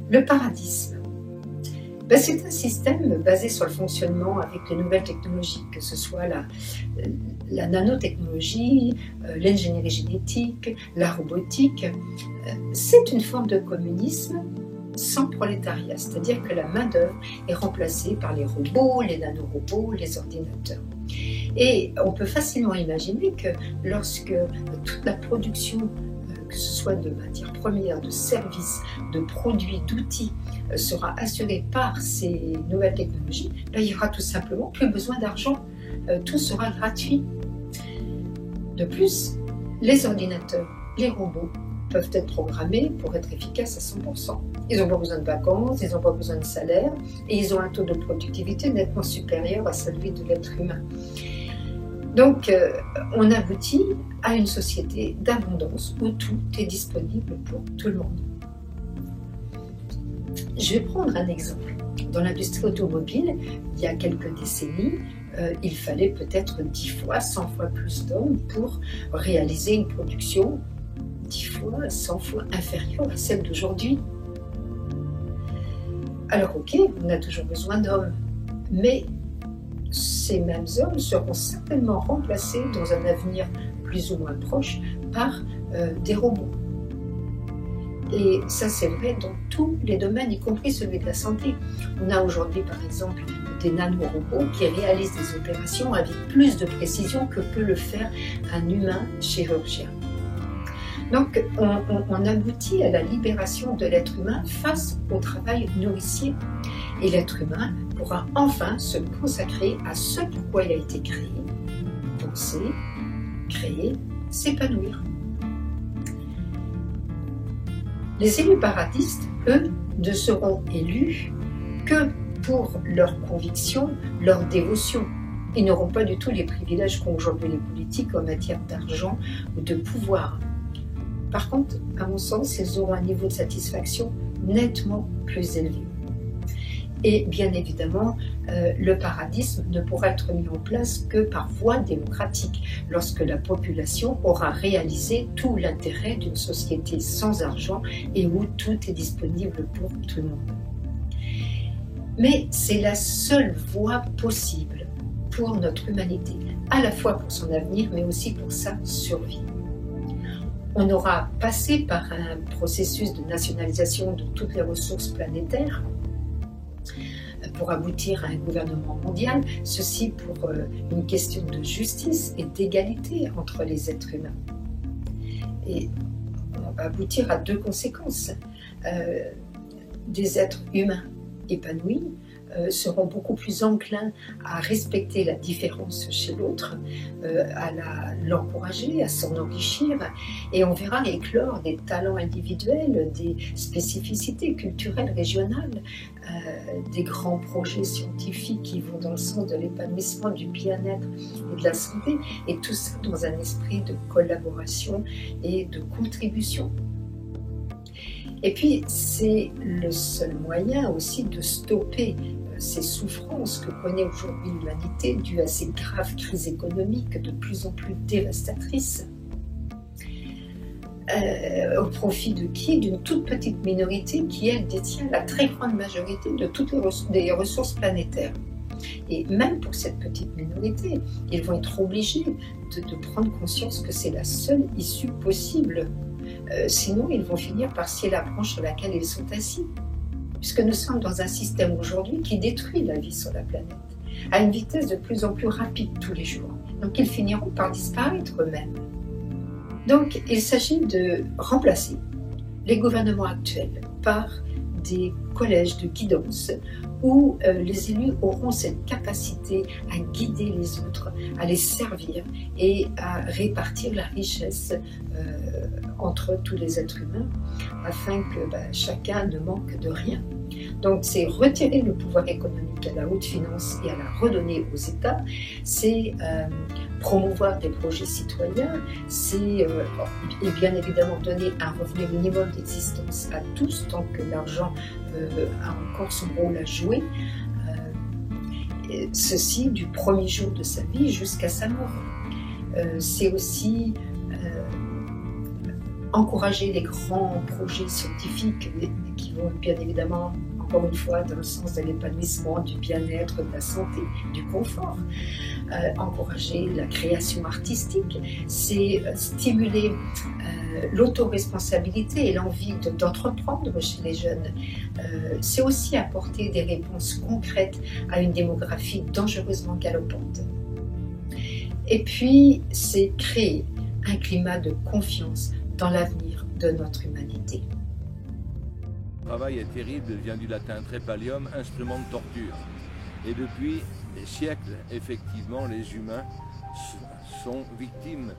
Le paradisme, c'est un système basé sur le fonctionnement avec les nouvelles technologies, que ce soit la nanotechnologie, l'ingénierie génétique, la robotique. C'est une forme de communisme sans prolétariat, c'est-à-dire que la main-d'œuvre est remplacée par les robots, les nanorobots, les ordinateurs. Et on peut facilement imaginer que lorsque toute la production, que ce soit de matières premières, de services, de produits, d'outils, sera assurée par ces nouvelles technologies, il n'y aura tout simplement plus besoin d'argent. Tout sera gratuit. De plus, les ordinateurs, les robots peuvent être programmés pour être efficaces à 100%. Ils n'ont pas besoin de vacances, ils n'ont pas besoin de salaire et ils ont un taux de productivité nettement supérieur à celui de l'être humain. Donc, on aboutit à une société d'abondance où tout est disponible pour tout le monde. Je vais prendre un exemple. Dans l'industrie automobile, il y a quelques décennies, il fallait peut-être 10 fois, 100 fois plus d'hommes pour réaliser une production 10 fois, 100 fois inférieure à celle d'aujourd'hui. Alors ok, on a toujours besoin d'hommes, mais ces mêmes hommes seront certainement remplacés dans un avenir plus ou moins proche par des robots. Et ça, c'est vrai dans tous les domaines, y compris celui de la santé. On a aujourd'hui, par exemple, des nanorobots qui réalisent des opérations avec plus de précision que peut le faire un humain chirurgien. Donc, on aboutit à la libération de l'être humain face au travail nourricier. Et l'être humain pourra enfin se consacrer à ce pourquoi il a été créé, penser, créer, s'épanouir. Les élus paradistes, eux, ne seront élus que pour leurs convictions, leur dévotion. Ils n'auront pas du tout les privilèges qu'ont aujourd'hui les politiques en matière d'argent ou de pouvoir. Par contre, à mon sens, ils auront un niveau de satisfaction nettement plus élevé. Et bien évidemment, le paradisme ne pourra être mis en place que par voie démocratique, lorsque la population aura réalisé tout l'intérêt d'une société sans argent et où tout est disponible pour tout le monde. Mais c'est la seule voie possible pour notre humanité, à la fois pour son avenir, mais aussi pour sa survie. On aura passé par un processus de nationalisation de toutes les ressources planétaires pour aboutir à un gouvernement mondial, ceci pour une question de justice et d'égalité entre les êtres humains. Et on va aboutir à deux conséquences. Des êtres humains épanouis seront beaucoup plus enclins à respecter la différence chez l'autre, à l'encourager, à s'en enrichir, et on verra éclore des talents individuels, des spécificités culturelles régionales, des grands projets scientifiques qui vont dans le sens de l'épanouissement, du bien-être et de la santé, et tout ça dans un esprit de collaboration et de contribution. Et puis, c'est le seul moyen aussi de stopper ces souffrances que connaît aujourd'hui l'humanité dues à ces graves crises économiques de plus en plus dévastatrices. Au profit de qui? D'une toute petite minorité qui, elle, détient la très grande majorité de toutes les ressources planétaires. Et même pour cette petite minorité, ils vont être obligés de prendre conscience que c'est la seule issue possible. Sinon, ils vont finir par scier la branche sur laquelle ils sont assis. Puisque nous sommes dans un système aujourd'hui qui détruit la vie sur la planète, à une vitesse de plus en plus rapide tous les jours. Donc ils finiront par disparaître eux-mêmes. Donc il s'agit de remplacer les gouvernements actuels par des collèges de guidance où les élus auront cette capacité à guider les autres, à les servir et à répartir la richesse entre tous les êtres humains afin que chacun ne manque de rien. Donc c'est retirer le pouvoir économique à la haute finance et à la redonner aux États, c'est promouvoir des projets citoyens, c'est bien évidemment donner un revenu minimum d'existence à tous tant que l'argent a encore son rôle à jouer, ceci du premier jour de sa vie jusqu'à sa mort. C'est aussi encourager les grands projets scientifiques qui vont bien évidemment, encore une fois, dans le sens de l'épanouissement, du bien-être, de la santé, du confort. Encourager la création artistique, c'est stimuler l'autoresponsabilité et l'envie d'entreprendre chez les jeunes. C'est aussi apporter des réponses concrètes à une démographie dangereusement galopante. Et puis, c'est créer un climat de confiance dans l'avenir de notre humanité. Le travail est terrible, vient du latin trepalium, instrument de torture. Et depuis des siècles, effectivement, les humains sont victimes